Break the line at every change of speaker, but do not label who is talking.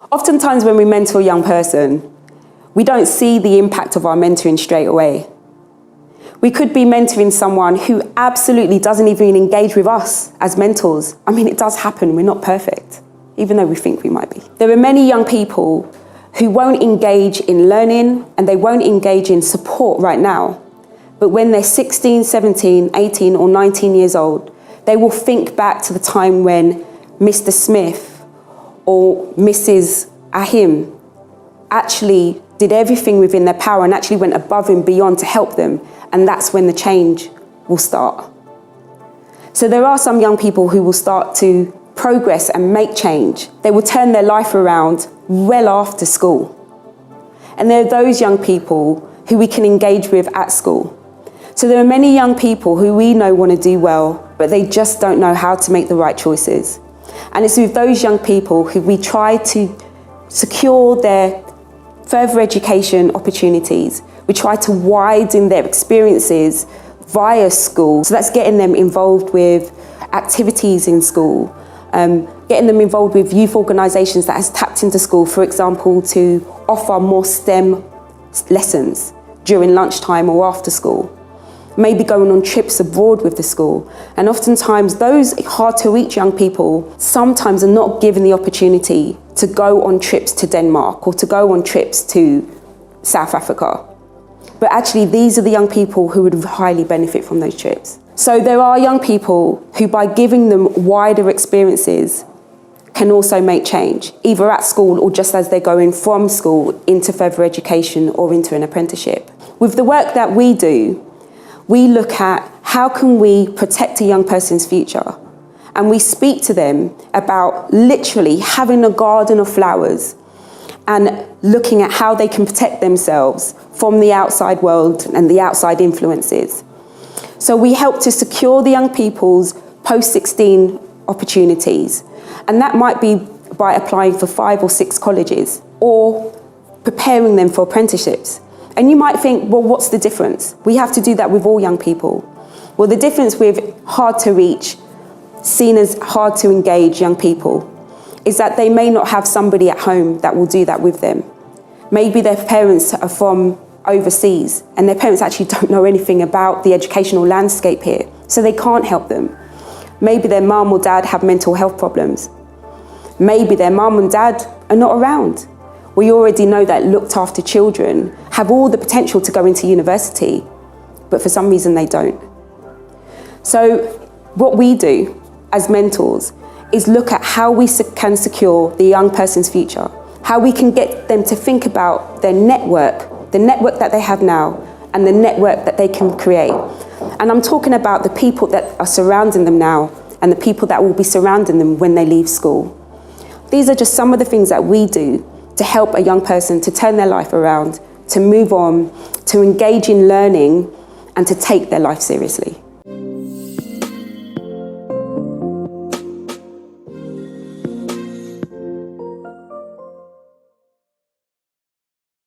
Oftentimes when we mentor a young person, we don't see the impact of our mentoring straight away. We could be mentoring someone who absolutely doesn't even engage with us as mentors. I mean, it does happen, we're not perfect, even though we think we might be. There are many young people who won't engage in learning and they won't engage in support right now. But when they're 16, 17, 18 or 19 years old, they will think back to the time when Mr. Smith or Mrs. Ahim actually did everything within their power and actually went above and beyond to help them. And that's when the change will start. So there are some young people who will start to progress and make change. They will turn their life around well after school. And there are those young people who we can engage with at school. So there are many young people who we know want to do well, but they just don't know how to make the right choices. And it's with those young people who we try to secure their further education opportunities. We try to widen their experiences via school. So that's getting them involved with activities in school, getting them involved with youth organisations that has tapped into school, for example, to offer more STEM lessons during lunchtime or after school. Maybe going on trips abroad with the school. And oftentimes those hard to reach young people sometimes are not given the opportunity to go on trips to Denmark or to go on trips to South Africa. But actually these are the young people who would highly benefit from those trips. So there are young people who, by giving them wider experiences, can also make change, either at school or just as they're going from school into further education or into an apprenticeship. With the work that we do, we look at how can we protect a young person's future. And we speak to them about literally having a garden of flowers and looking at how they can protect themselves from the outside world and the outside influences. So we help to secure the young people's post-16 opportunities. And that might be by applying for 5 or 6 colleges or preparing them for apprenticeships. And you might think, well, what's the difference? We have to do that with all young people. Well, the difference with hard to reach, seen as hard to engage young people, is that they may not have somebody at home that will do that with them. Maybe their parents are from overseas and their parents actually don't know anything about the educational landscape here, so they can't help them. Maybe their mum or dad have mental health problems. Maybe their mum and dad are not around. We already know that looked after children have all the potential to go into university, but for some reason they don't. So what we do as mentors is look at how we can secure the young person's future, how we can get them to think about their network, the network that they have now, and the network that they can create. And I'm talking about the people that are surrounding them now and the people that will be surrounding them when they leave school. These are just some of the things that we do to help a young person to turn their life around, to move on, to engage in learning, and to take their life seriously.